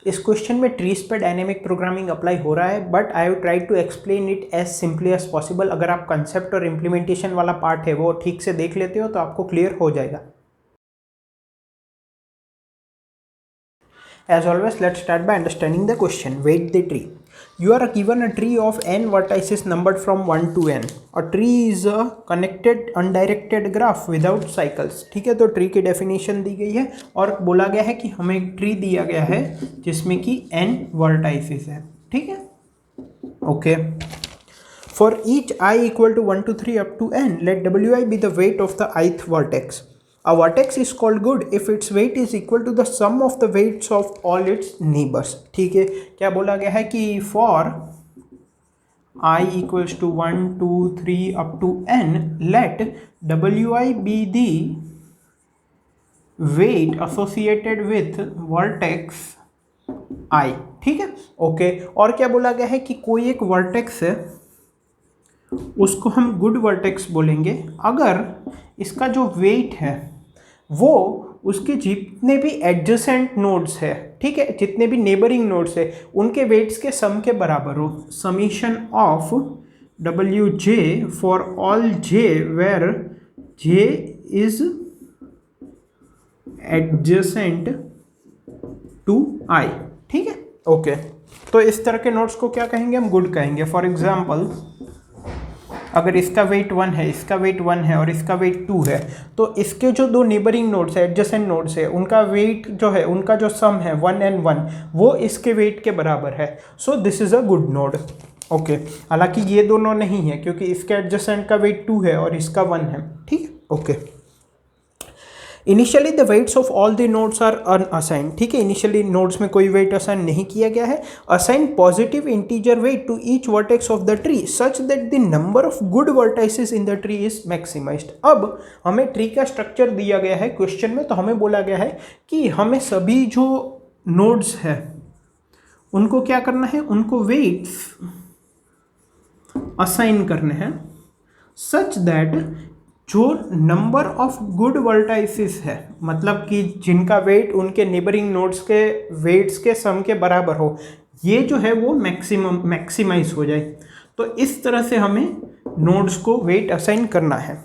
इस क्वेश्चन में ट्रीज पे डायनेमिक प्रोग्रामिंग अप्लाई हो रहा है, but I have tried to explain it as simply as possible. अगर आप कंसेप्ट और इम्प्लीमेंटेशन वाला पार्ट है वो ठीक से देख लेते हो तो आपको क्लियर हो जाएगा। As always, let's start by understanding the question. Weight the tree. You are given a tree of n vertices numbered from 1 to n. A tree is a connected undirected graph without cycles. ठीक है, तो tree की definition दी गई है और बोला गया है कि हमें एक ट्री दिया गया है जिसमें कि n vertices है। ठीक है, okay. For each I equal to 1 to 3 up to n, let wi be the weight of the ith vertex. A vertex is called good if its weight is equal to the sum of the weights of all its neighbors. ठीक है, क्या बोला गया है कि for I equals to 1, 2, 3 up to n, let wi be the weight associated with vertex I. ठीक है, okay. और क्या बोला गया है कि कोई एक वर्टेक्स है उसको हम गुड वर्टेक्स बोलेंगे अगर इसका जो वेट है वो उसके जितने भी एडजेसेंट नोड्स है, ठीक है, जितने भी नेबरिंग नोड्स है उनके वेट्स के सम के बराबर हो। Summation of W J for all J where J is adjacent to I. ठीक है, ओके। तो इस तरह के नोड्स को क्या कहेंगे, हम गुड कहेंगे। फॉर एग्जाम्पल, अगर इसका वेट 1 है, इसका वेट 1 है और इसका वेट 2 है, तो इसके जो दो नेबरिंग नोड्स है, एडजेसेंट नोड्स है, उनका वेट जो है, उनका जो सम है 1 and 1, वो इसके वेट के बराबर है। So this is a good node. Okay, हालांकि ये दोनों नहीं है क्योंकि इसके एडजेसेंट का वेट 2 है और इसका 1 है। ठीक, okay. Initially the weights of all the nodes are unassigned. ठीक है, इनिशियली नोड्स में कोई वेट असाइन नहीं किया गया है। Assign positive integer weight to each vertex of the tree such that the number of good vertices in the tree is maximised. अब हमें ट्री का स्ट्रक्चर दिया गया है क्वेश्चन में, तो हमें बोला गया है कि हमें सभी जो नोड्स है उनको क्या करना है, उनको वेट्स असाइन करने हैं सच दैट जो नंबर ऑफ गुड वर्टाइसिस है, मतलब कि जिनका वेट उनके नेबरिंग नोड्स के वेट्स के सम के बराबर हो, ये जो है वो मैक्सिमाइज हो जाए। तो इस तरह से हमें नोड्स को वेट असाइन करना है।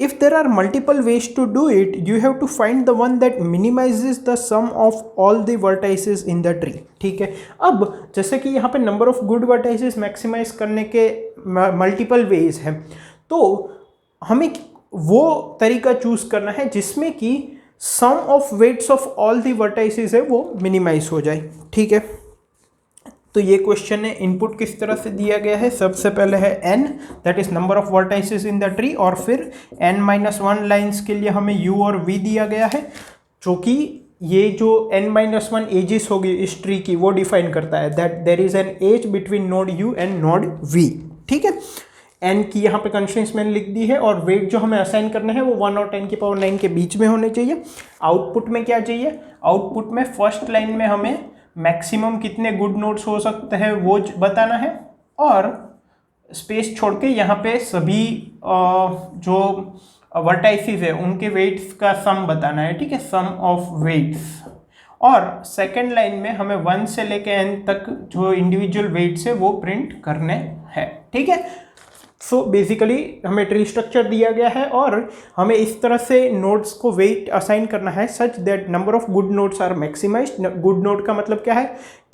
If there are multiple ways to do it, you have to find the one that minimises the sum of all the vertices in the tree. ठीक है, अब जैसे कि यहाँ पे number of good vertices maximise करने के मल्टीपल वेज हैं, तो हमें वो तरीका चूज करना है जिसमें कि sum of weights of all the vertices है वो मिनिमाइज हो जाए। ठीक है, तो ये क्वेश्चन है, इनपुट किस तरह से दिया गया है। सबसे पहले है n, that is number of vertices in the tree, और फिर n-1 लाइंस के लिए हमें u और v दिया गया है, जो कि ये जो n-1 एजेस होगी इस ट्री की वो डिफाइन करता है, that there is an edge between node u and node v। ठीक है, n की यहाँ पे कंस्ट्रेंट्स मैंने लिख दी है, और वेट जो हमें असाइन करना है वो 1 और 10⁻⁹ के बीच में होने चाहिए। आउटपुट में क्या चाहिए, आउटपुट में फर्स्ट लाइन में हमें मैक्सिमम कितने गुड नोड्स हो सकते हैं वो बताना है, और स्पेस छोड़ के यहाँ पे सभी जो वर्टाइसिस है उनके वेट्स का सम बताना है। ठीक है, सम ऑफ वेट्स। और सेकेंड लाइन में हमें 1 से लेके n तक जो इंडिविजुअल वेट्स है वो प्रिंट करने हैं। ठीक है, सो बेसिकली हमें ट्री स्ट्रक्चर दिया गया है और हमें इस तरह से नोड्स को वेट असाइन करना है such that number of good nodes are maximised. Good node का मतलब क्या है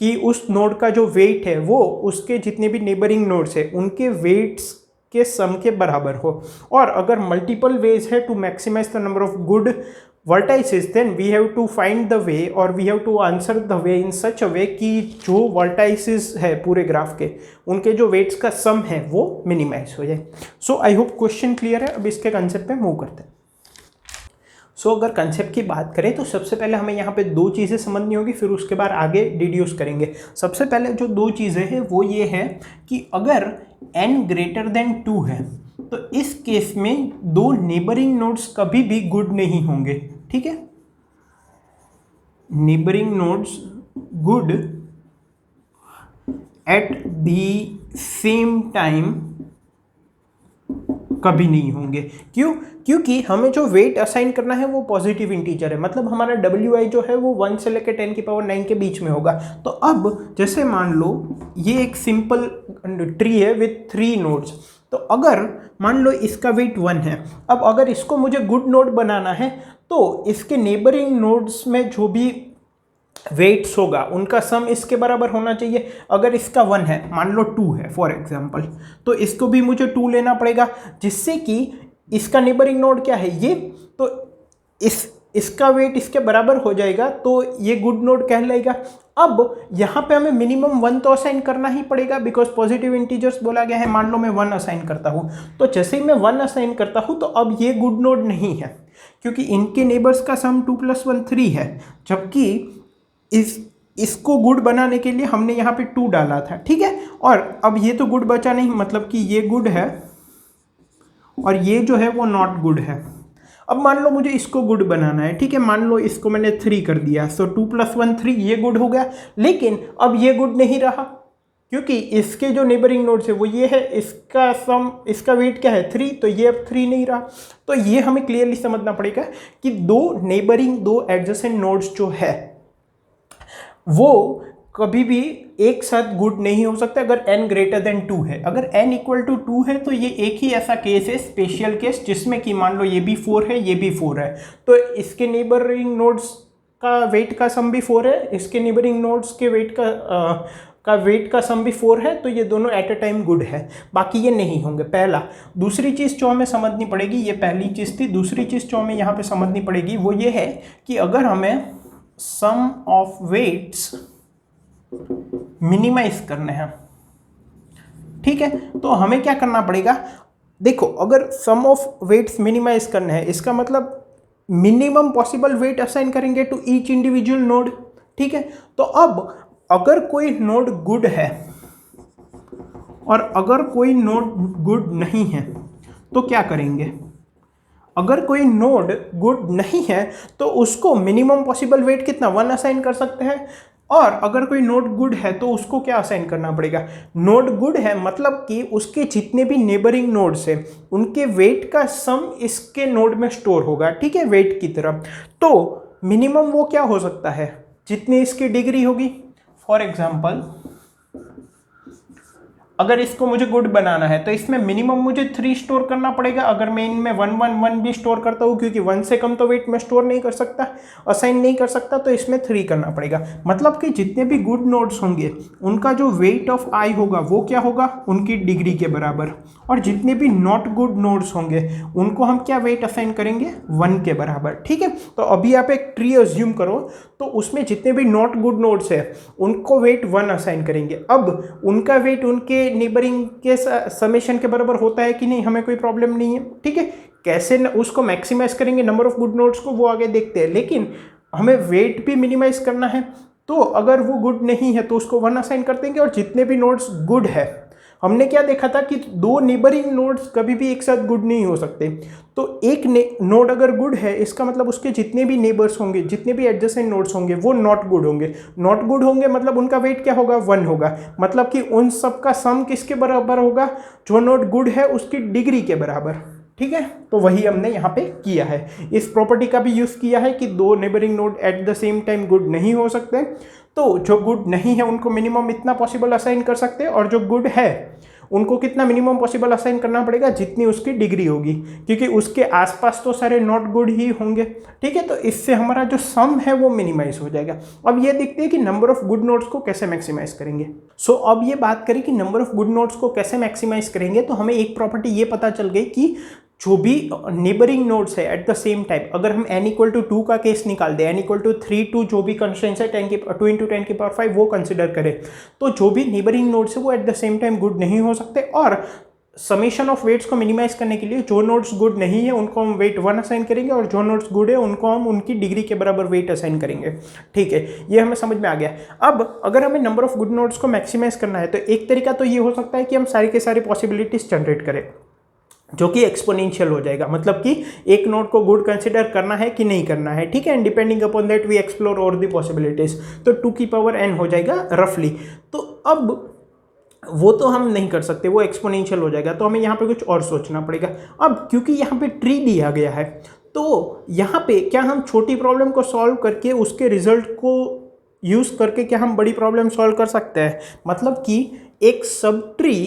कि उस नोड का जो वेट है वो उसके जितने भी नेबरिंग नोड्स है उनके वेट्स के सम के बराबर हो। और अगर मल्टीपल वेज है to maximise the number of good vertices, then we have to find the way or we have to answer the way in such a way कि जो vertices है पूरे ग्राफ के उनके जो वेट्स का सम है वो मिनिमाइज हो जाए। सो आई होप क्वेश्चन क्लियर है। अब इसके कंसेप्ट पे मूव करते हैं। सो अगर कंसेप्ट की बात करें तो सबसे पहले हमें यहाँ पे दो चीज़ें समझनी होगी, फिर उसके बाद आगे डिड्यूस करेंगे। सबसे पहले जो दो चीज़ें हैं वो ये है कि अगर n ग्रेटर देन 2 है तो इस केस में दो नेबरिंग नोड्स कभी भी गुड नहीं होंगे। ठीक है, neighbouring nodes good at the same time कभी नहीं होंगे। क्यों? क्योंकि हमें जो वेट असाइन करना है वो पॉजिटिव इंटीजर है, मतलब हमारा WI जो है वो 1 से लेकर 10⁻9 के बीच में होगा। तो अब जैसे मान लो ये एक सिंपल ट्री है विथ 3 नोड्स, तो अगर मान लो इसका वेट 1 है, अब अगर इसको मुझे गुड नोड बनाना है तो इसके नेबरिंग नोड्स में जो भी वेट्स होगा उनका सम इसके बराबर होना चाहिए। अगर इसका 1 है, मान लो 2 है फॉर एग्जांपल, तो इसको भी मुझे 2 लेना पड़ेगा, जिससे कि इसका नेबरिंग नोड क्या है ये, तो इसका वेट इसके बराबर हो जाएगा, तो ये गुड नोड कहलाएगा। अब यहाँ पे हमें मिनिमम 1 तो असाइन करना ही पड़ेगा, बिकॉज पॉजिटिव इंटीजर्स बोला गया है। मान लो मैं 1 असाइन करता हूँ, तो जैसे ही मैं 1 असाइन करता हूँ तो अब ये गुड नोड नहीं है, क्योंकि इनके नेबर्स का सम 2 + 1 3 है, जबकि इसको गुड बनाने के लिए हमने यहाँ पे 2 डाला था, ठीक है। और अब ये तो गुड बचा नहीं, मतलब कि ये गुड है और ये जो है वो नॉट गुड है। अब मान लो मुझे इसको गुड बनाना है, ठीक है, मान लो इसको मैंने 3 कर दिया, सो 2 + 1 3, ये गुड हो गया। लेकिन अब ये गुड नहीं रहा, क्योंकि इसके जो नेबरिंग नोड्स है वो ये है, इसका सम, इसका वेट क्या है 3, तो ये अब 3 नहीं रहा। तो ये हमें क्लियरली समझना पड़ेगा कि दो एडजेसेंट नोड्स जो है वो कभी भी एक साथ गुड नहीं हो सकता अगर n > 2 है। अगर n = 2 है तो ये एक ही ऐसा केस है, स्पेशल केस, जिसमें कि मान लो ये भी 4 है, ये भी 4 है, तो इसके नेबरिंग नोड्स का वेट का सम भी 4 है, इसके नेबरिंग नोड्स के वेट का सम भी 4 है, तो ये दोनों एट अ टाइम गुड है, बाकी ये नहीं होंगे। पहला। दूसरी चीज़ जो हमें समझनी पड़ेगी, ये पहली चीज़ थी, दूसरी चीज़ जो हमें यहाँ पे समझनी पड़ेगी वो ये है कि अगर हमें सम ऑफ वेट्स मिनिमाइज करने हैं, ठीक है, तो हमें क्या करना पड़ेगा। देखो, अगर सम ऑफ वेट्स मिनिमाइज करने हैं, इसका मतलब मिनिमम पॉसिबल वेट असाइन करेंगे टू ईच इंडिविजुअल नोड, ठीक है। तो अब अगर कोई नोड गुड है और अगर कोई नोड गुड नहीं है तो क्या करेंगे। अगर कोई नोड गुड नहीं है तो उसको मिनिमम पॉसिबल वेट कितना 1 असाइन कर सकते हैं, और अगर कोई नोड गुड है तो उसको क्या असाइन करना पड़ेगा। नोड गुड है मतलब कि उसके जितने भी नेबरिंग नोड्स हैं उनके वेट का सम इसके नोड में स्टोर होगा, ठीक है, वेट की तरफ। तो मिनिमम वो क्या हो सकता है, जितनी इसकी डिग्री होगी। फॉर एग्जाम्पल, अगर इसको मुझे गुड बनाना है तो इसमें मिनिमम मुझे 3 स्टोर करना पड़ेगा। अगर मैं इनमें 1 1 1 भी स्टोर करता हूँ, क्योंकि 1 से कम तो वेट में स्टोर नहीं कर सकता, असाइन नहीं कर सकता, तो इसमें 3 करना पड़ेगा। मतलब कि जितने भी गुड नोड्स होंगे उनका जो वेट ऑफ आई होगा वो क्या होगा, उनकी डिग्री के बराबर। और जितने भी नॉट गुड नोड्स होंगे उनको हम क्या वेट असाइन करेंगे, 1 के बराबर, ठीक है। तो अभी आप एक ट्री अज्यूम करो, तो उसमें जितने भी नॉट गुड नोड्स है उनको वेट 1 असाइन करेंगे। अब उनका वेट उनके नेबरिंग के समेशन के बराबर होता है कि नहीं, हमें कोई प्रॉब्लम नहीं है, ठीक है। कैसे उसको मैक्सिमाइज करेंगे नंबर ऑफ गुड नोड्स को, वो आगे देखते हैं, लेकिन हमें वेट भी मिनिमाइज करना है। तो अगर वो गुड नहीं है तो उसको 1 असाइन कर देंगे, और जितने भी नोड्स गुड है, हमने क्या देखा था कि 2 नेबरिंग नोड्स कभी भी एक साथ गुड नहीं हो सकते। तो एक नोड अगर गुड है इसका मतलब उसके जितने भी नेबर्स होंगे, जितने भी एडजेसेंट नोड्स होंगे वो नॉट गुड होंगे। नॉट गुड होंगे मतलब उनका वेट क्या होगा, 1 होगा। मतलब कि उन सब का सम किसके बराबर होगा, जो नोड गुड है उसकी डिग्री के बराबर, ठीक है। तो वही हमने यहाँ पे किया है, इस प्रॉपर्टी का भी यूज़ किया है कि 2 neighbouring node at the same time good नहीं हो सकते। तो जो गुड नहीं है उनको मिनिमम इतना पॉसिबल असाइन कर सकते हैं, और जो गुड है उनको कितना मिनिमम पॉसिबल असाइन करना पड़ेगा, जितनी उसकी डिग्री होगी, क्योंकि उसके आसपास तो सारे नॉट गुड ही होंगे, ठीक है। तो इससे हमारा जो सम है वो मिनिमाइज हो जाएगा। अब ये देखते हैं कि नंबर ऑफ गुड नोड्स को कैसे मैक्सिमाइज करेंगे। सो अब ये बात करें कि नंबर ऑफ गुड नोड्स को कैसे मैक्सिमाइज करेंगे, तो हमें एक प्रॉपर्टी ये पता चल गई कि जो भी नेबरिंग नोड्स है एट द सेम टाइम, अगर हम n = 2 का केस निकाल दें, n = 3 2 जो भी कंस्ट्रेंट्स है 2 × 10⁵ वो कंसिडर करें, तो जो भी नेबरिंग नोड्स है वो at the same time good नहीं हो सकते। और समेशन ऑफ वेट्स को मिनिमाइज करने के लिए जो नोड्स गुड नहीं है उनको हम वेट 1 असाइन करेंगे, और जो नोड्स गुड है उनको हम उनकी डिग्री के बराबर वेट असाइन करेंगे, ठीक है। ये हमें समझ में आ गया। अब अगर हमें नंबर ऑफ गुड नोड्स को मैक्सिमाइज करना है तो एक तरीका तो ये हो सकता है कि हम सारी के सारी पॉसिबिलिटीज जनरेट करें, जो कि एक्सपोनेंशियल हो जाएगा। मतलब कि एक नोड को गुड कंसिडर करना है कि नहीं करना है, ठीक है, and depending upon that we explore all the possibilities, तो 2 की पावर n हो जाएगा रफली। तो अब वो तो हम नहीं कर सकते, वो एक्सपोनेंशियल हो जाएगा, तो हमें यहाँ पे कुछ और सोचना पड़ेगा। अब क्योंकि यहाँ पे ट्री दिया गया है, तो यहाँ पे क्या हम छोटी प्रॉब्लम को सॉल्व करके उसके रिजल्ट को यूज़ करके क्या हम बड़ी प्रॉब्लम सॉल्व कर सकते हैं? मतलब कि एक सब ट्री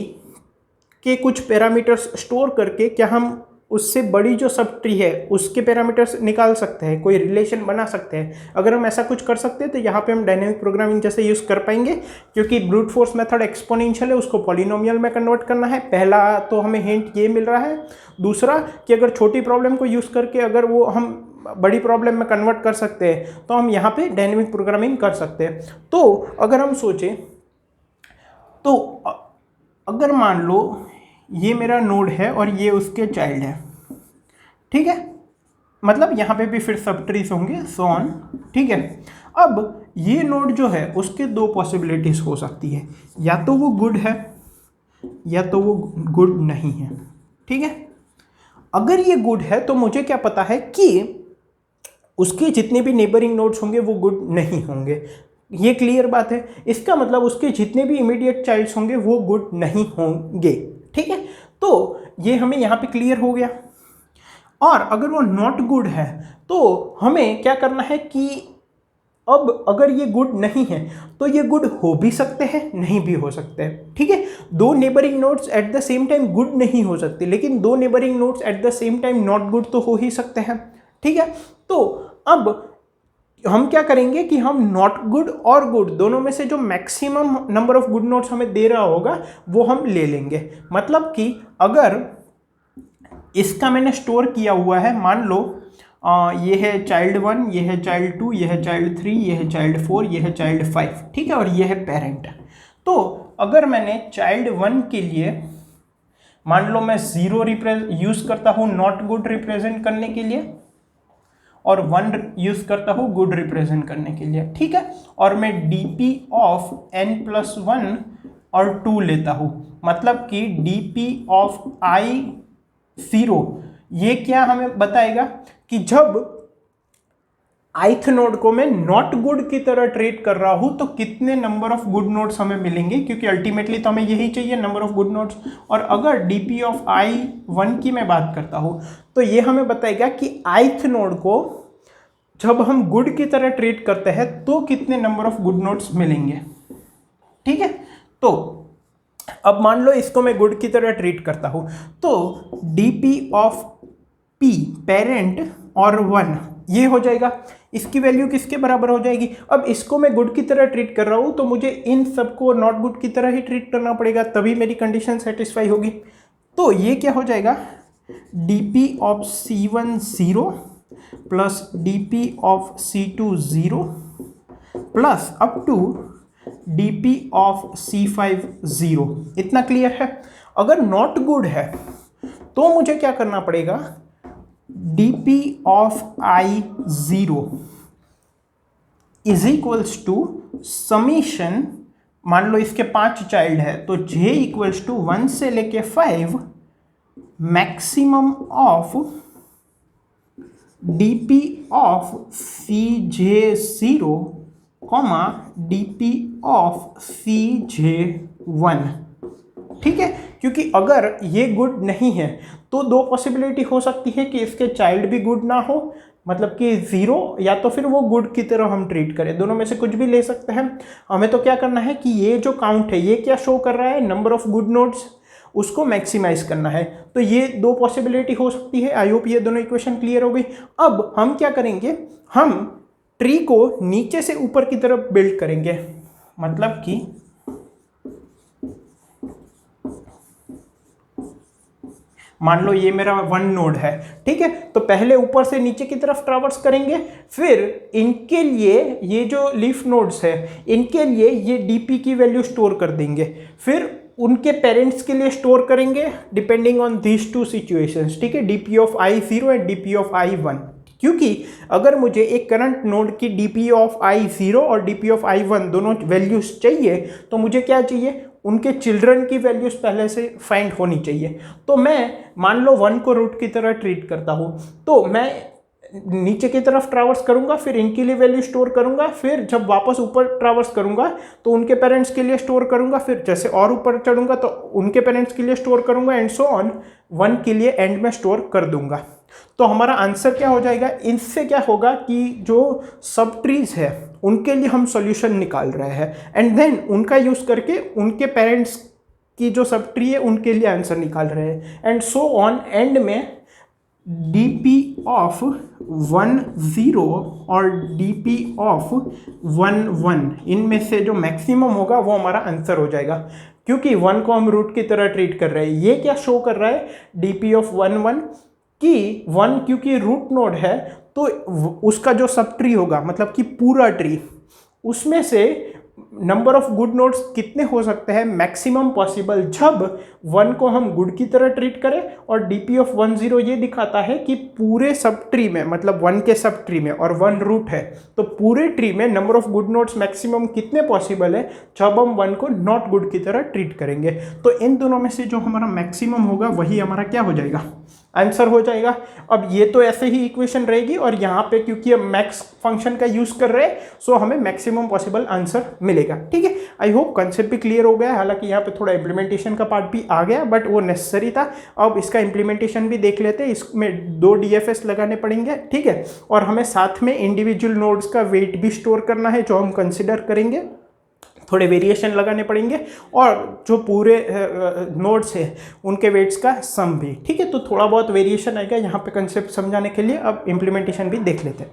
के कुछ पैरामीटर्स स्टोर करके क्या हम उससे बड़ी जो सब ट्री है उसके पैरामीटर्स निकाल सकते हैं, कोई रिलेशन बना सकते हैं? अगर हम ऐसा कुछ कर सकते हैं तो यहाँ पे हम डायनेमिक प्रोग्रामिंग जैसे यूज़ कर पाएंगे, क्योंकि ब्रूट फोर्स मेथड एक्सपोनेंशियल है, उसको पॉलिनोमियल में कन्वर्ट करना है। पहला तो हमें हिंट ये मिल रहा है। दूसरा कि अगर छोटी प्रॉब्लम को यूज़ करके अगर वो हम बड़ी प्रॉब्लम में कन्वर्ट कर सकते हैं तो हम यहाँ पे डायनेमिक प्रोग्रामिंग कर सकते हैं। तो अगर हम सोचें तो अगर मान लो ये मेरा नोड है और ये उसके चाइल्ड है, ठीक है, मतलब यहाँ पे भी फिर सब ट्रीज होंगे, सो ऑन, ठीक है। अब ये नोड जो है उसके दो पॉसिबिलिटीज हो सकती है, या तो वो गुड है या तो वो गुड नहीं है, ठीक है। अगर ये गुड है तो मुझे क्या पता है कि उसके जितने भी नेबरिंग नोड्स होंगे वो गुड नहीं होंगे, ये क्लियर बात है। इसका मतलब उसके जितने भी इमीडिएट चाइल्ड्स होंगे वो गुड नहीं होंगे, ठीक है। तो ये हमें यहाँ पे क्लियर हो गया। और अगर वो नॉट गुड है तो हमें क्या करना है कि अब अगर ये गुड नहीं है तो ये गुड हो भी सकते हैं, नहीं भी हो सकते हैं, ठीक है। दो neighbouring nodes at the same time good नहीं हो सकते, लेकिन दो neighbouring nodes at the same time not good तो हो ही सकते हैं, ठीक है। तो अब हम क्या करेंगे कि हम नॉट गुड और गुड दोनों में से जो maximum number of good notes हमें दे रहा होगा वो हम ले लेंगे। मतलब कि अगर इसका मैंने स्टोर किया हुआ है, मान लो ये है चाइल्ड 1, ये है चाइल्ड 2, ये है चाइल्ड 3, ये है चाइल्ड 4, ये है चाइल्ड 5, ठीक है, और ये है पेरेंट। तो अगर मैंने चाइल्ड 1 के लिए मान लो मैं 0 यूज़ करता हूँ नॉट गुड रिप्रेजेंट करने के लिए और 1 यूज़ करता हूँ गुड रिप्रेजेंट करने के लिए, ठीक है। और मैं dp ऑफ n+1 और 2 लेता हूँ, मतलब कि dp ऑफ i0, ये क्या हमें बताएगा कि जब ith नोड को मैं नॉट गुड की तरह ट्रीट कर रहा हूं तो कितने नंबर ऑफ गुड नोड्स हमें मिलेंगे, क्योंकि अल्टीमेटली तो हमें यही चाहिए, नंबर ऑफ गुड नोड्स। और अगर dp ऑफ i1 की मैं बात करता हूं तो ये हमें बताएगा कि ith नोड को जब हम गुड की तरह ट्रीट करते हैं तो कितने नंबर ऑफ गुड नोड्स मिलेंगे, ठीक है। तो अब मान लो इसको मैं गुड की तरह ट्रीट करता हूं तो dp ऑफ p पेरेंट और 1 ये हो जाएगा, इसकी वैल्यू किसके बराबर हो जाएगी? अब इसको मैं गुड की तरह ट्रीट कर रहा हूं तो मुझे इन सबको नॉट गुड की तरह ही ट्रीट करना पड़ेगा, तभी मेरी कंडीशन सेटिस्फाई होगी। तो ये क्या हो जाएगा, dp of c1 0 plus dp of c2 0 plus up to dp of c5 0। इतना क्लियर है। अगर नॉट गुड है तो मुझे क्या करना पड़ेगा, dp of i0 is equals to summation, मान लो इसके 5 चाइल्ड है तो j इक्वल्स टू 1 से लेके 5 maximum of dp of cj0 comma dp of cj1, ठीक है। क्योंकि अगर ये गुड नहीं है तो दो पॉसिबिलिटी हो सकती है कि इसके चाइल्ड भी गुड ना हो, मतलब कि 0, या तो फिर वो गुड की तरह हम ट्रीट करें, दोनों में से कुछ भी ले सकते हैं। हमें तो क्या करना है कि ये जो काउंट है ये क्या शो कर रहा है, नंबर ऑफ गुड नोड्स, उसको मैक्सिमाइज करना है। तो ये दो पॉसिबिलिटी हो सकती है। आई होप ये दोनों इक्वेशन क्लियर हो गई। अब हम क्या करेंगे, हम ट्री को नीचे से ऊपर की तरफ बिल्ड करेंगे, मतलब कि मान लो ये मेरा 1 नोड है, ठीक है, तो पहले ऊपर से नीचे की तरफ ट्रैवर्स करेंगे, फिर इनके लिए ये जो लीफ नोड्स है इनके लिए ये dp की वैल्यू स्टोर कर देंगे, फिर उनके पेरेंट्स के लिए स्टोर करेंगे depending on these two situations, ठीक है, dp of i0 and dp of i1। क्योंकि अगर मुझे एक करंट नोड की dp ऑफ i0 और dp ऑफ i1 दोनों वैल्यूज चाहिए तो मुझे क्या चाहिए, उनके चिल्ड्रन की वैल्यूज पहले से फाइंड होनी चाहिए। तो मैं मान लो 1 को रूट की तरह ट्रीट करता हूँ, तो मैं नीचे की तरफ ट्रैवर्स करूंगा, फिर इनके लिए वैल्यू स्टोर करूंगा, फिर जब वापस ऊपर ट्रैवर्स करूंगा तो उनके पेरेंट्स के लिए स्टोर करूंगा, फिर जैसे और ऊपर चढ़ूंगा तो उनके पेरेंट्स के लिए स्टोर करूंगा एंड सो ऑन, 1 के लिए एंड में स्टोर कर दूंगा। तो हमारा आंसर क्या हो जाएगा, इससे क्या होगा कि जो सब ट्रीज है उनके लिए हम सॉल्यूशन निकाल रहे हैं एंड देन उनका यूज करके उनके पेरेंट्स की जो सब ट्री है उनके लिए आंसर निकाल रहे हैं एंड सो ऑन। एंड में dp ऑफ 1 0 और dp ऑफ 1 1 इनमें से जो मैक्सिमम होगा वो हमारा आंसर हो जाएगा, क्योंकि 1 को हम रूट की तरह ट्रीट कर रहे हैं। ये क्या शो कर रहा है dp ऑफ 1 1 कि 1 क्योंकि रूट नोड है तो उसका जो सब ट्री होगा, मतलब कि पूरा ट्री, उसमें से नंबर ऑफ गुड नोड्स कितने हो सकते हैं, मैक्सिमम पॉसिबल, जब 1 को हम गुड की तरह ट्रीट करें। और dp ऑफ 1 0 ये दिखाता है कि पूरे सब ट्री में, मतलब 1 के सब ट्री में, और 1 रूट है तो पूरे ट्री में number of good nodes maximum कितने पॉसिबल है जब हम 1 को नॉट गुड की तरह ट्रीट करेंगे। तो इन दोनों में से जो हमारा मैक्सिमम होगा वही हमारा क्या हो जाएगा, आंसर हो जाएगा। अब ये तो ऐसे ही इक्वेशन रहेगी और यहाँ पे क्योंकि हम मैक्स फंक्शन का यूज कर रहे हैं सो हमें मैक्सिमम पॉसिबल आंसर मिलेगा। ठीक है, आई होप कंसेप्ट भी क्लियर हो गया। हालांकि यहाँ पे थोड़ा इम्प्लीमेंटेशन का पार्ट भी आ गया बट वो नेसेसरी था। अब इसका इम्प्लीमेंटेशन भी देख लेते हैं। इसमें 2 DFS लगाने पड़ेंगे, ठीक है, और हमें साथ में इंडिविजुअल नोड्स का वेट भी स्टोर करना है जो हम कंसिडर करेंगे, थोड़े वेरिएशन लगाने पड़ेंगे, और जो पूरे नोड्स है उनके वेट्स का सम भी। ठीक है, तो थोड़ा बहुत वेरिएशन आएगा यहाँ पे कंसेप्ट समझाने के लिए। अब इम्प्लीमेंटेशन भी देख लेते हैं।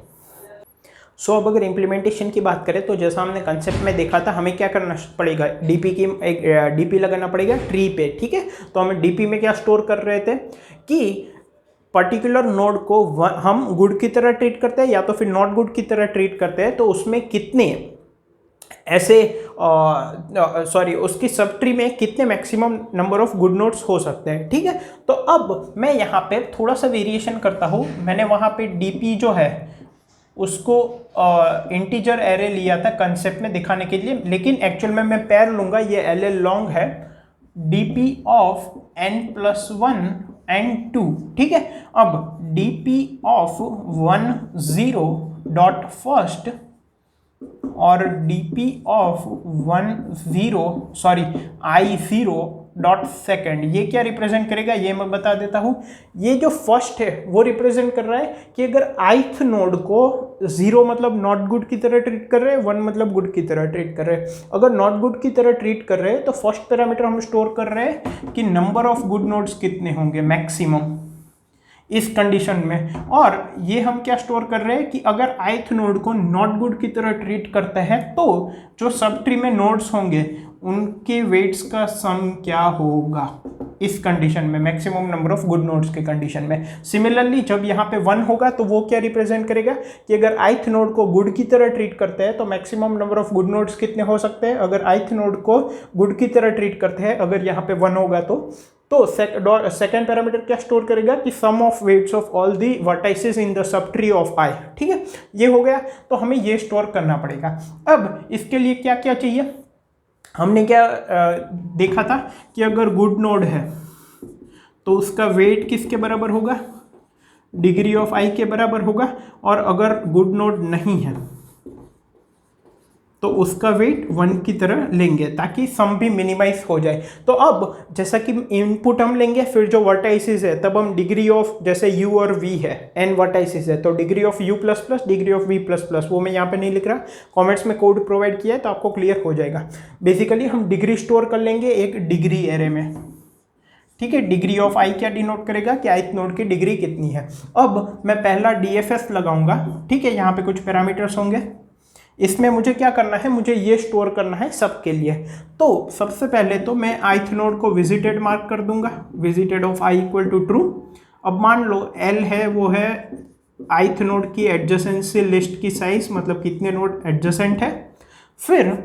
सो अब अगर इम्प्लीमेंटेशन की बात करें तो जैसा हमने कंसेप्ट में देखा था, हमें क्या करना पड़ेगा, डीपी की एक डीपी लगाना पड़ेगा ट्री पे। ठीक है, तो हमें डीपी में क्या स्टोर कर रहे थे कि पर्टिकुलर नोड को हम गुड की तरह ट्रीट करते हैं या तो फिर नॉट गुड की तरह ट्रीट करते हैं, तो उसमें कितने ऐसे उसकी सब ट्री में कितने maximum number of good nodes हो सकते हैं। ठीक है, तो अब मैं यहाँ पे थोड़ा सा वेरिएशन करता हूँ। मैंने वहाँ पे डीपी जो है उसको इंटीजर एरे लिया था कंसेप्ट में दिखाने के लिए, लेकिन एक्चुअल में मैं पैर लूँगा, ये LL लॉन्ग है, dp ऑफ n+1 n2। ठीक है, अब dp ऑफ 1 0 डॉट फर्स्ट और dp of 1 0 I0 dot second, ये क्या रिप्रेजेंट करेगा ये मैं बता देता हूँ। ये जो फर्स्ट है वो रिप्रेजेंट कर रहा है कि अगर ith नोड को 0 मतलब नॉट गुड की तरह ट्रीट कर रहे हैं, 1 मतलब गुड की तरह ट्रीट कर रहे हैं। अगर नॉट गुड की तरह ट्रीट कर रहे हैं तो फर्स्ट पैरामीटर हम स्टोर कर रहे हैं कि नंबर ऑफ गुड नोड्स कितने होंगे मैक्सिमम इस कंडीशन में। और ये हम क्या स्टोर कर रहे हैं कि अगर ith नोड को नॉट गुड की तरह ट्रीट करते हैं तो जो सब ट्री में नोड्स होंगे उनके वेट्स का सम क्या होगा इस कंडीशन में, maximum number of good nodes के कंडीशन में। सिमिलरली जब यहाँ पे 1 होगा तो वो क्या रिप्रेजेंट करेगा कि अगर ith नोड को गुड की तरह ट्रीट करते हैं तो maximum number of good nodes कितने हो सकते हैं। अगर ith नोड को गुड की तरह ट्रीट करते हैं, अगर यहाँ पे 1 होगा तो सेकेंड पैरामीटर क्या स्टोर करेगा कि sum of weights of all the vertices in the sub tree of I। ठीक है, ये हो गया, तो हमें ये स्टोर करना पड़ेगा। अब इसके लिए क्या क्या चाहिए, हमने क्या देखा था कि अगर गुड नोड है तो उसका वेट किसके बराबर होगा, डिग्री ऑफ I के बराबर होगा, और अगर गुड नोड नहीं है तो उसका वेट 1 की तरह लेंगे ताकि सम भी मिनिमाइज हो जाए। तो अब जैसा कि इनपुट हम लेंगे, फिर जो वर्टाइसिस है तब हम डिग्री ऑफ, जैसे u और v है, n वर्टाइसिस है तो degree of u plus plus degree of v plus plus, वो मैं यहाँ पे नहीं लिख रहा, कमेंट्स में कोड प्रोवाइड किया है तो आपको क्लियर हो जाएगा। बेसिकली हम डिग्री स्टोर कर लेंगे एक डिग्री एरे में। ठीक है, डिग्री ऑफ I क्या डिनोट करेगा कि ith नोड की डिग्री कितनी है। अब मैं पहला DFS लगाऊंगा। ठीक है, यहाँ पे कुछ पैरामीटर्स होंगे, इसमें मुझे क्या करना है, मुझे ये स्टोर करना है सबके लिए। तो सबसे पहले तो मैं ith नोड को विजिटेड मार्क कर दूंगा, visited of I equal to true. अब मान लो L है वो है ith नोड की एडजेसेंसी लिस्ट की साइज, मतलब कितने नोड एडजेसेंट है। फिर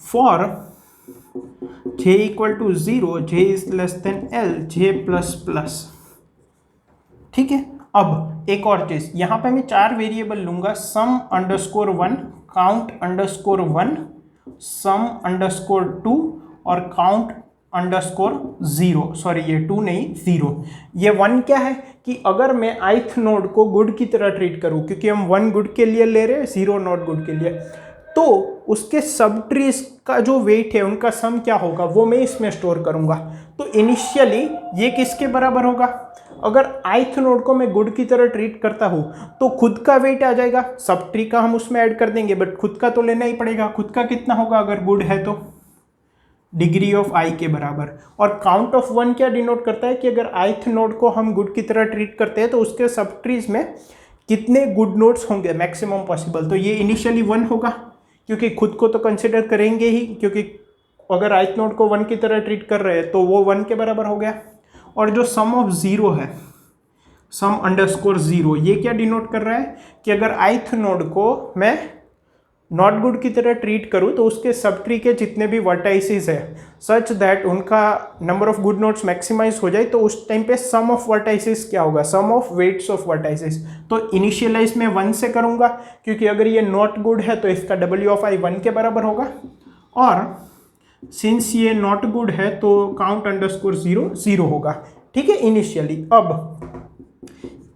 for j equal to 0 j is less than L j plus plus. ठीक है, अब एक और चीज, यहाँ पे मैं 4 वेरिएबल लूंगा, सम अंडरस्कोर 1, काउंट अंडरस्कोर 1, सम अंडरस्कोर 2 और काउंट अंडरस्कोर 0, सॉरी ये 2 नहीं 0। ये 1 क्या है कि अगर मैं ith नोड को गुड की तरह ट्रीट करूं, क्योंकि हम 1 गुड के लिए ले रहे हैं 0 नॉट गुड के लिए, तो उसके सब ट्रीज का जो वेट है उनका सम क्या होगा वो मैं इसमें स्टोर करूंगा। तो इनिशियली ये किसके बराबर होगा, अगर ith नोड को मैं गुड की तरह ट्रीट करता हूं तो खुद का वेट आ जाएगा, सब ट्री का हम उसमें ऐड कर देंगे, बट खुद का तो लेना ही पड़ेगा। खुद का कितना होगा अगर गुड है तो डिग्री ऑफ आई के बराबर। और काउंट ऑफ 1 क्या डिनोट करता है कि अगर ith नोड को हम गुड की तरह ट्रीट करते हैं तो उसके सब ट्रीज में कितने गुड नोड्स होंगे मैक्सिमम पॉसिबल। तो ये इनिशियली 1 होगा क्योंकि खुद को तो कंसिडर करेंगे ही, क्योंकि अगर ith नोड को 1 की तरह ट्रीट कर रहे हैं तो वो 1 के बराबर हो गया। और जो सम ऑफ 0 है, सम अंडरस्कोर 0, ये क्या डिनोट कर रहा है कि अगर ith नोड को मैं नॉट गुड की तरह ट्रीट करूं तो उसके सब ट्री के जितने भी वर्टाइसिस है सच दैट उनका number of good nodes maximise हो जाए, तो उस टाइम पे सम ऑफ वर्टाइसिस क्या होगा, सम ऑफ वेट्स ऑफ वर्टाइसिस। तो इनिशियलाइज में 1 से करूंगा क्योंकि अगर ये नॉट गुड है तो इसका W ऑफ I 1 के बराबर होगा, और सिंस ये नॉट गुड है तो काउंट अंडरस्कोर 0 0 होगा। ठीक है इनिशियली। अब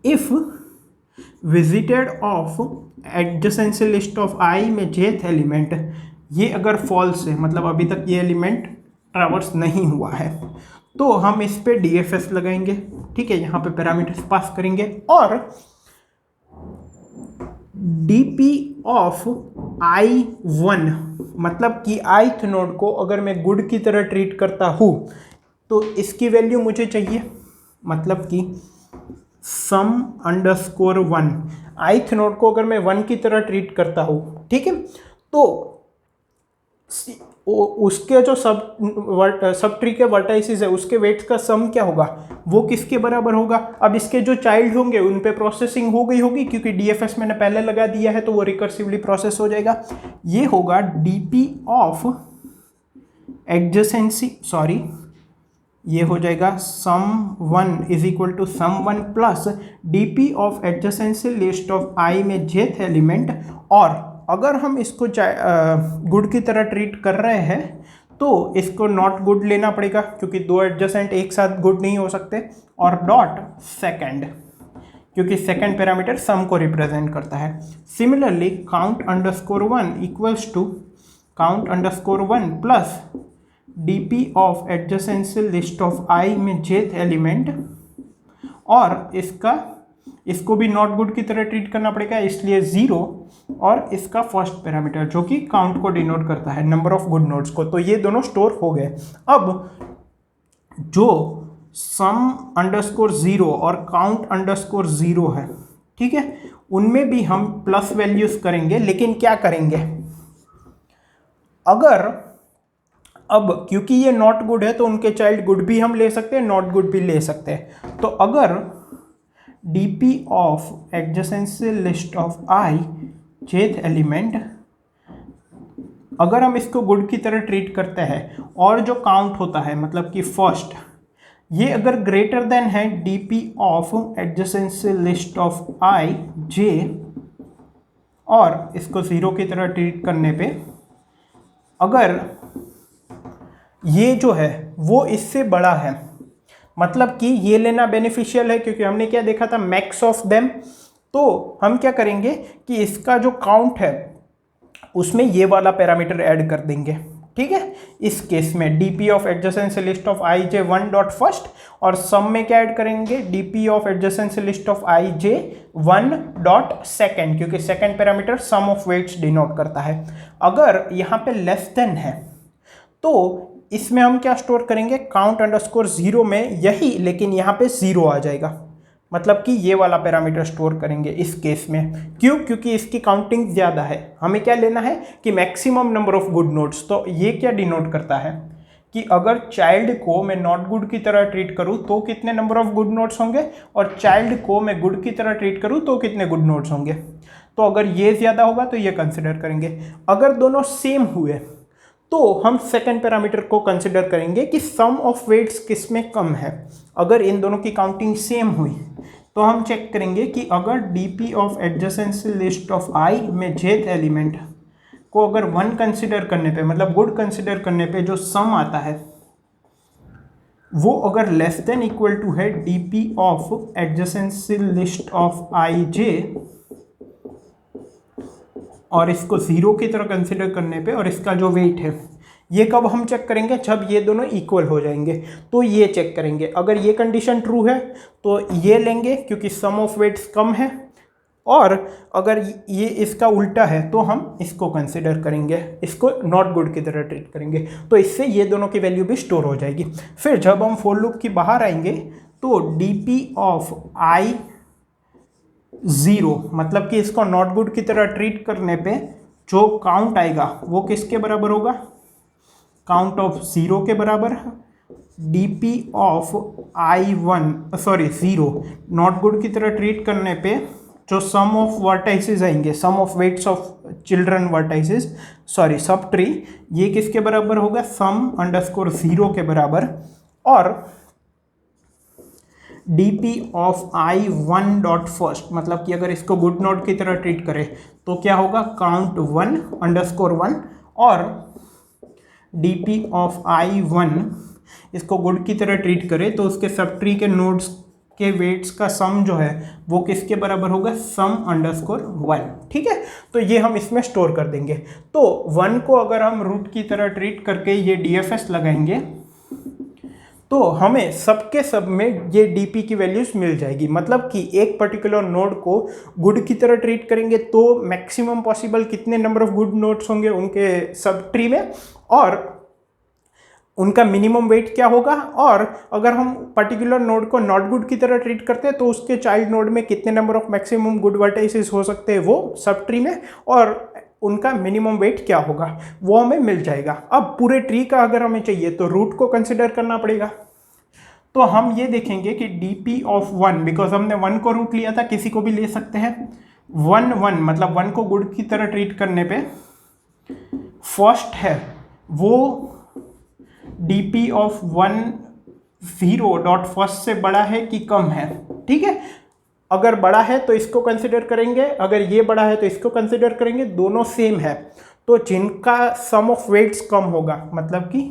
if visited of adjacency list of I में jth एलिमेंट, ये अगर फॉल्स है मतलब अभी तक ये एलिमेंट ट्रैवर्स नहीं हुआ है, तो हम इस पे DFS लगाएंगे। ठीक है, यहाँ पे पैरामीटर्स पास करेंगे और DP ऑफ I1 मतलब कि ith नोड को अगर मैं गुड की तरह ट्रीट करता हूँ तो इसकी वैल्यू मुझे चाहिए, मतलब कि सम अंडरस्कोर 1। ith नोड को अगर मैं 1 की तरह ट्रीट करता हूँ, ठीक है, तो उसके जो सब ट्री के वर्टाइसिस है उसके वेट्स का सम क्या होगा, वो किसके बराबर होगा। अब इसके जो चाइल्ड होंगे उन पे प्रोसेसिंग हो गई होगी क्योंकि DFS मैंने पहले लगा दिया है तो वो रिकर्सिवली प्रोसेस हो जाएगा। ये होगा DP ऑफ एडजेसेंसी, सॉरी ये हो जाएगा sum 1 is equal to sum 1 plus DP of adjacency list of I में jth एलिमेंट। और अगर हम इसको गुड की तरह ट्रीट कर रहे हैं तो इसको नॉट गुड लेना पड़ेगा क्योंकि दो एडजेसेंट एक साथ गुड नहीं हो सकते, और डॉट सेकंड क्योंकि सेकंड पैरामीटर सम को रिप्रेजेंट करता है। Similarly count underscore 1 equals to count underscore 1 plus DP of adjacency list of I में jth एलिमेंट, और इसको भी नॉट गुड की तरह ट्रीट करना पड़ेगा इसलिए 0, और इसका फर्स्ट पैरामीटर जो कि काउंट को डिनोट करता है नंबर ऑफ गुड नोड्स को। तो ये दोनों स्टोर हो गए। अब जो सम अंडरस्कोर 0 और काउंट अंडरस्कोर 0 है, ठीक है, उनमें भी हम प्लस वैल्यूज करेंगे, लेकिन क्या करेंगे अगर अब क्योंकि ये नॉट गुड है तो उनके चाइल्ड गुड भी हम ले सकते हैं, नॉट गुड भी ले सकते हैं। तो अगर DP of adjacency list of I jth element, अगर हम इसको गुड की तरह ट्रीट करते हैं और जो काउंट होता है मतलब कि फर्स्ट, ये अगर ग्रेटर देन है DP of adjacency list of I j, और इसको 0 की तरह ट्रीट करने पे अगर ये जो है वो इससे बड़ा है, मतलब कि ये लेना बेनिफिशियल है क्योंकि हमने क्या देखा था मैक्स ऑफ देम। तो हम क्या करेंगे कि इसका जो काउंट है उसमें ये वाला पैरामीटर ऐड कर देंगे। ठीक है, इस केस में DP of adjacency list of I j 1 dot first, और सम में क्या ऐड करेंगे DP of adjacency list of I j 1 dot second, क्योंकि second parameter sum of weights denote करता है। अगर यहाँ पे लेस देन है तो इसमें हम क्या स्टोर करेंगे, काउंट अंडरस्कोर 0 में यही, लेकिन यहाँ पे 0 आ जाएगा, मतलब कि ये वाला पैरामीटर स्टोर करेंगे इस केस में। क्यों, क्योंकि इसकी काउंटिंग ज़्यादा है। हमें क्या लेना है कि maximum number of good nodes. तो ये क्या डिनोट करता है कि अगर चाइल्ड को मैं नॉट गुड की तरह ट्रीट करूँ तो कितने नंबर ऑफ गुड नोड्स होंगे, और चाइल्ड को मैं गुड की तरह ट्रीट करूँ तो कितने गुड नोड्स होंगे। तो अगर ये ज़्यादा होगा तो ये कंसिडर करेंगे। अगर दोनों सेम हुए तो हम सेकंड पैरामीटर को कंसिडर करेंगे कि सम ऑफ वेट्स किस में कम है। अगर इन दोनों की काउंटिंग सेम हुई तो हम चेक करेंगे कि अगर DP of adjacency list of I में jth एलिमेंट को अगर 1 कंसिडर करने पे, मतलब गुड कंसिडर करने पे जो सम आता है वो अगर लेस देन इक्वल टू है dp of adjacency list of ij, और इसको जीरो की तरह कंसिडर करने पे, और इसका जो वेट है ये कब हम चेक करेंगे, जब ये दोनों इक्वल हो जाएंगे तो ये चेक करेंगे। अगर ये कंडीशन ट्रू है तो ये लेंगे क्योंकि सम ऑफ वेट्स कम है, और अगर ये इसका उल्टा है तो हम इसको कंसिडर करेंगे, इसको नॉट गुड की तरह ट्रीट करेंगे। तो इससे ये दोनों की वैल्यू भी स्टोर हो जाएगी। फिर जब हम फॉर लूप की बाहर आएंगे तो dp ऑफ i ज़ीरो, मतलब कि इसको नॉट गुड की तरह ट्रीट करने पे जो काउंट आएगा वो किसके बराबर होगा, काउंट ऑफ ज़ीरो के बराबर है। dp of i1 sorry zero not good की तरह ट्रीट करने पे जो सम ऑफ वर्टाइसेस आएंगे, sum of weights of children vertices sorry sub tree, ये किसके बराबर होगा, सम अंडरस्कोर ज़ीरो के बराबर। और dp of i1 dot first, मतलब कि अगर इसको गुड नोट की तरह ट्रीट करें तो क्या होगा, काउंट 1 अंडरस्कोर 1, और dp ऑफ i1 इसको गुड की तरह ट्रीट करें तो उसके सब ट्री के नोड्स के वेट्स का सम जो है वो किसके बराबर होगा, सम अंडरस्कोर 1। ठीक है, तो ये हम इसमें स्टोर कर देंगे। तो 1 को अगर हम रूट की तरह ट्रीट करके ये डीएफएस लगाएंगे तो हमें सबके सब में ये डीपी की वैल्यूज मिल जाएगी। मतलब कि एक पर्टिकुलर नोड को गुड की तरह ट्रीट करेंगे तो मैक्सिमम पॉसिबल कितने नंबर ऑफ गुड नोड्स होंगे उनके सब ट्री में, और उनका मिनिमम वेट क्या होगा, और अगर हम पर्टिकुलर नोड को नॉट गुड की तरह ट्रीट करते हैं तो उसके चाइल्ड नोड में कितने number of maximum good vertices हो सकते हैं वो सब ट्री में, और उनका मिनिमम वेट क्या होगा वो हमें मिल जाएगा। अब पूरे ट्री का अगर हमें चाहिए तो रूट को कंसिडर करना पड़ेगा। तो हम ये देखेंगे कि dp ऑफ 1, बिकॉज हमने 1 को रूट लिया था, किसी को भी ले सकते हैं, 1 मतलब 1 को गुड की तरह ट्रीट करने पे फर्स्ट है वो dp ऑफ 1 0 डॉट फर्स्ट से बड़ा है कि कम है। ठीक है, अगर बड़ा है तो इसको कंसिडर करेंगे, अगर ये बड़ा है तो इसको कंसिडर करेंगे, दोनों सेम है तो जिनका सम ऑफ वेट्स कम होगा, मतलब कि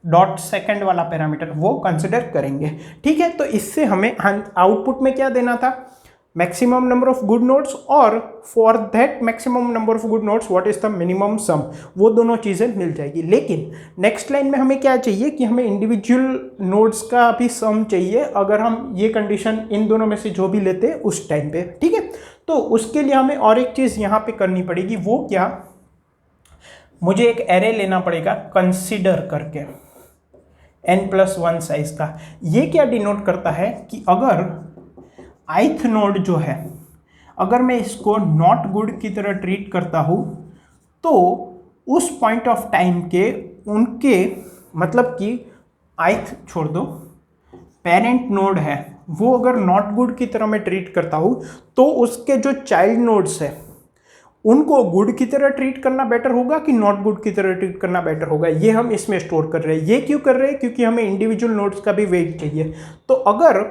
डॉट सेकंड वाला पैरामीटर, वो कंसिडर करेंगे। ठीक है, तो इससे हमें आउटपुट में क्या देना था, maximum number of good nodes, और for that maximum number of good nodes what is the minimum sum, वो दोनों चीज़ें मिल जाएगी। लेकिन नेक्स्ट लाइन में हमें क्या चाहिए कि हमें इंडिविजुअल नोड्स का भी सम चाहिए, अगर हम ये कंडीशन इन दोनों में से जो भी लेते हैं उस टाइम पे। ठीक है, तो उसके लिए हमें और एक चीज़ यहाँ पे करनी पड़ेगी, वो क्या, मुझे एक एरे लेना पड़ेगा कंसिडर करके n+1 साइज का। ये क्या डिनोट करता है कि अगर ith नोड जो है, अगर मैं इसको नॉट गुड की तरह ट्रीट करता हूँ तो उस पॉइंट ऑफ टाइम के उनके, मतलब कि ith छोड़ दो, पेरेंट नोड है वो अगर नॉट गुड की तरह मैं ट्रीट करता हूँ तो उसके जो चाइल्ड नोड्स है उनको गुड की तरह ट्रीट करना बेटर होगा कि नॉट गुड की तरह ट्रीट करना बेटर होगा, ये हम इसमें स्टोर कर रहे हैं। ये क्यों कर रहे हैं, क्योंकि हमें इंडिविजुअल नोड्स का भी वेट चाहिए। तो अगर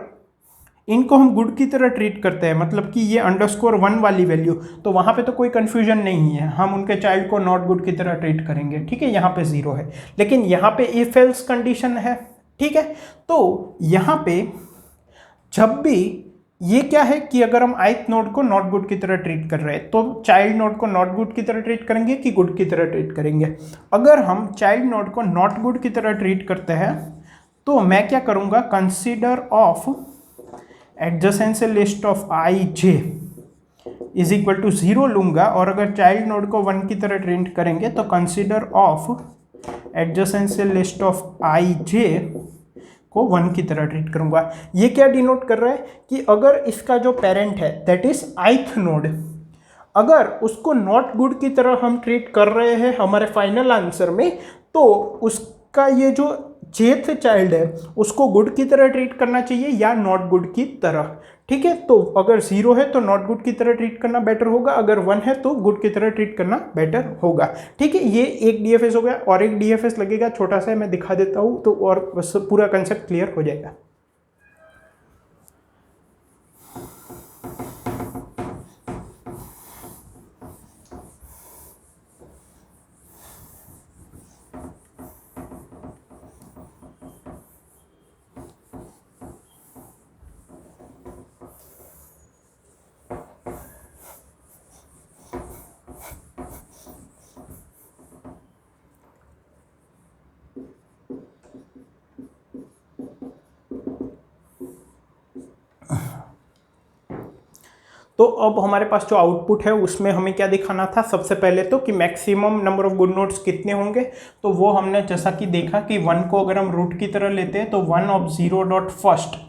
इनको हम गुड की तरह ट्रीट करते हैं, मतलब कि ये अंडरस्कोर 1 वाली वैल्यू, तो वहाँ पे तो कोई कन्फ्यूजन नहीं है, हम उनके चाइल्ड को नॉट गुड की तरह ट्रीट करेंगे। ठीक है, यहाँ पे 0 है, लेकिन यहाँ पे इफ एल्स कंडीशन है। ठीक है, तो यहाँ पे जब भी ये क्या है कि अगर हम ith नोड को नॉट गुड की तरह ट्रीट कर रहे हैं तो चाइल्ड नोड को नॉट गुड की तरह ट्रीट करेंगे कि गुड की तरह ट्रीट करेंगे। अगर हम चाइल्ड नोड को नॉट गुड की तरह ट्रीट करते हैं तो मैं क्या करूँगा, consider of adjacency list of ij is equal to 0 लूंगा, और अगर चाइल्ड नोड को 1 की तरह ट्रीट करेंगे तो consider of adjacency list of ij को 1 की तरह ट्रीट करूंगा। ये क्या डिनोट कर रहा है कि अगर इसका जो पेरेंट है दैट इज ith नोड, अगर उसको नॉट गुड की तरह हम ट्रीट कर रहे हैं हमारे फाइनल आंसर में, तो उसका ये जो jth चाइल्ड है उसको गुड की तरह ट्रीट करना चाहिए या नॉट गुड की तरह। ठीक है, तो अगर 0 है तो नॉट गुड की तरह ट्रीट करना बेटर होगा, अगर 1 है तो गुड की तरह ट्रीट करना बेटर होगा। ठीक है, ये एक डीएफएस हो गया, और एक डीएफएस लगेगा छोटा सा, मैं दिखा देता हूँ तो और बस पूरा कंसेप्ट क्लियर हो जाएगा। तो अब हमारे पास जो आउटपुट है उसमें हमें क्या दिखाना था, सबसे पहले तो कि maximum number of good nodes कितने होंगे। तो वो हमने जैसा कि देखा कि 1 को अगर हम रूट की तरह लेते हैं तो 1 ऑफ 0 डॉट फर्स्ट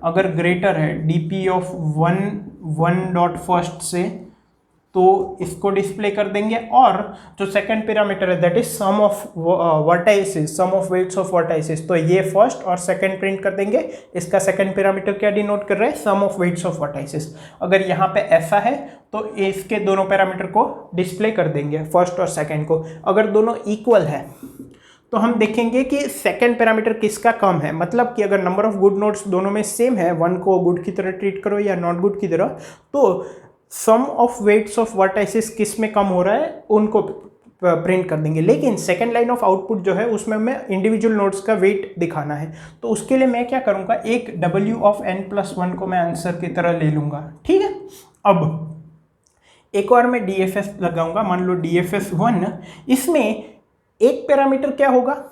अगर ग्रेटर है डीपी ऑफ 1 डॉट फर्स्ट से, तो इसको डिस्प्ले कर देंगे। और जो सेकंड पैरामीटर है that is sum of vertices, sum of weights of vertices, तो ये फर्स्ट और सेकंड प्रिंट कर देंगे। इसका सेकंड पैरामीटर क्या डिनोट कर रहा है, सम ऑफ वेट्स ऑफ वर्टाइसेस। अगर यहाँ पे ऐसा है तो इसके दोनों पैरामीटर को डिस्प्ले कर देंगे, फर्स्ट और सेकंड को। अगर दोनों इक्वल है तो हम देखेंगे कि सेकंड पैरामीटर किसका कम है, मतलब कि अगर नंबर ऑफ गुड नोड्स दोनों में सेम है, 1 को गुड की तरह ट्रीट करो या नॉट गुड की तरह, तो सम ऑफ वेट्स ऑफ वर्टाइसेस किस में कम हो रहा है उनको प्रिंट कर देंगे। लेकिन सेकंड लाइन ऑफ आउटपुट जो है उसमें हमें इंडिविजुअल नोड्स का वेट दिखाना है, तो उसके लिए मैं क्या करूँगा, एक W ऑफ n+1 को मैं आंसर की तरह ले लूँगा। ठीक है, अब एक और मैं DFS लगाऊंगा, मान लो DFS 1, इसमें एक पैरामीटर क्या होगा,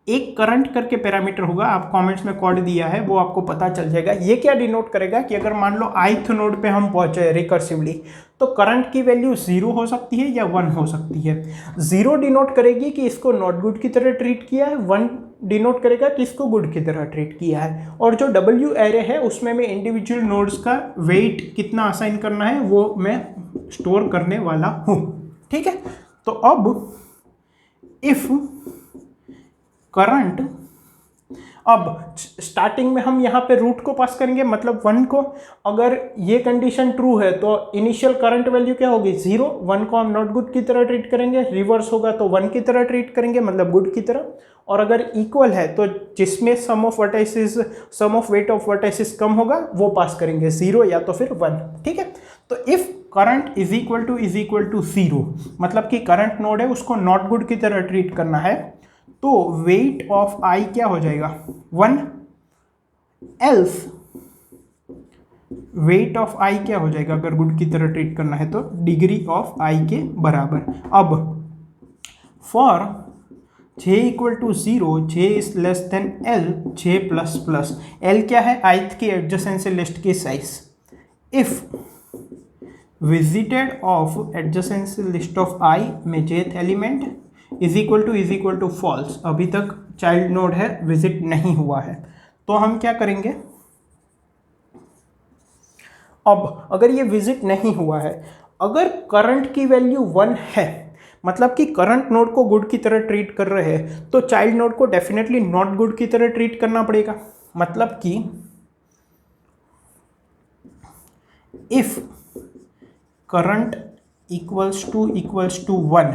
एक करंट करके पैरामीटर होगा। आप कमेंट्स में कोड दिया है वो आपको पता चल जाएगा। ये क्या डिनोट करेगा कि अगर मान लो ith नोड पे हम पहुंचे रिकर्सिवली, तो करंट की वैल्यू 0 हो सकती है या 1 हो सकती है। 0 डिनोट करेगी कि इसको नॉट गुड की तरह ट्रीट किया है, 1 डिनोट करेगा कि इसको गुड की तरह ट्रीट किया है। और जो W एरे है उसमें मैं इंडिविजुअल नोड्स का वेट कितना असाइन करना है वो मैं स्टोर करने वाला हूँ। ठीक है, तो अब इफ करंट, अब स्टार्टिंग में हम यहाँ पे रूट को पास करेंगे, मतलब 1 को। अगर ये कंडीशन ट्रू है तो इनिशियल करंट वैल्यू क्या होगी, 0। 1 को हम नॉट गुड की तरह ट्रीट करेंगे, रिवर्स होगा तो 1 की तरह ट्रीट करेंगे, मतलब गुड की तरह। और अगर इक्वल है तो जिसमें sum of vertices, sum of weight of vertices कम होगा वो पास करेंगे, 0 या तो फिर 1। ठीक है, तो if current is equal to 0, मतलब कि करंट नोड है उसको नॉट गुड की तरह ट्रीट करना है, तो वेट ऑफ आई क्या हो जाएगा, 1। एल्स वेट ऑफ आई क्या हो जाएगा, अगर गुड की तरह ट्रीट करना है तो डिग्री ऑफ आई के बराबर। अब for j equal to 0, j is less than L, j plus plus, L क्या है, ith की एडजेसेंसी लिस्ट की size. If visited of adjacency list of I में jth element is equal to false, अभी तक चाइल्ड नोड है, visit नहीं हुआ है, तो हम क्या करेंगे, अब अगर ये विजिट नहीं हुआ है, अगर करंट की वैल्यू 1 है, मतलब कि करंट नोड को गुड की तरह ट्रीट कर रहे हैं, तो चाइल्ड नोड को डेफिनेटली नॉट गुड की तरह ट्रीट करना पड़ेगा। मतलब कि इफ करंट इक्वल्स टू 1,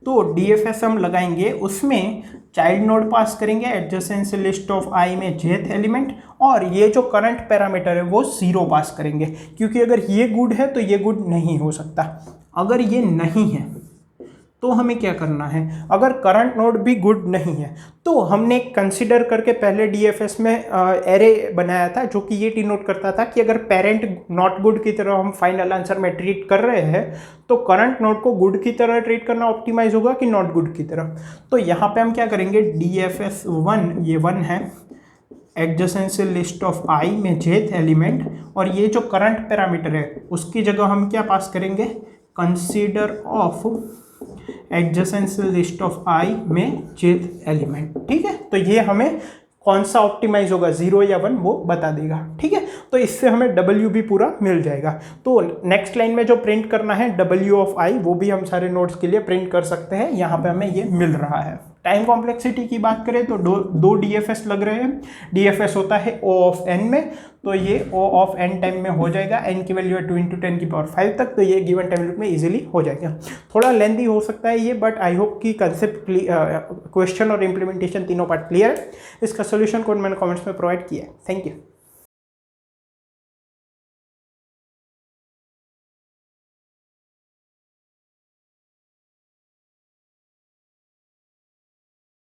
तो DFS हम लगाएंगे, उसमें चाइल्ड नोड पास करेंगे एडजेसेंसी लिस्ट ऑफ आई में jth एलिमेंट, और ये जो करंट पैरामीटर है वो 0 पास करेंगे, क्योंकि अगर ये गुड है तो ये गुड नहीं हो सकता। अगर ये नहीं है तो हमें क्या करना है, अगर करंट नोड भी गुड नहीं है तो हमने कंसिडर करके पहले DFS में एरे बनाया था जो कि ये डिनोट करता था कि अगर पेरेंट नॉट गुड की तरह हम फाइनल आंसर में ट्रीट कर रहे हैं तो करंट नोड को गुड की तरह ट्रीट करना ऑप्टिमाइज होगा कि नॉट गुड की तरह। तो यहाँ पे हम क्या करेंगे, DFS 1, ये 1 है, एडजेसेंसी लिस्ट ऑफ आई में jth एलिमेंट, और ये जो करंट पैरामीटर है उसकी जगह हम क्या पास करेंगे, consider of adjacency list of I में jth एलिमेंट। ठीक है, तो ये हमें कौन सा ऑप्टिमाइज होगा, 0 या 1 वो बता देगा। ठीक है, तो इससे हमें W भी पूरा मिल जाएगा। तो नेक्स्ट लाइन में जो प्रिंट करना है W ऑफ आई, वो भी हम सारे नोड्स के लिए प्रिंट कर सकते हैं, यहाँ पे हमें ये मिल रहा है। टाइम कॉम्प्लेक्सिटी की बात करें तो दो DFS लग रहे हैं। DFS होता है O ऑफ n में, तो ये O ऑफ n टाइम में हो जाएगा, n की वैल्यू है 2 × 10⁵ तक, तो ये गिवन टाइम लूप में इजीली हो जाएगा। थोड़ा लेंदी हो सकता है ये, बट आई होप कि कंसेप्ट, क्वेश्चन और इम्प्लीमेंटेशन तीनों पार्ट क्लियर है। इसका सोल्यूशन कोड मैंने कमेंट्स में प्रोवाइड किया है। Thank you.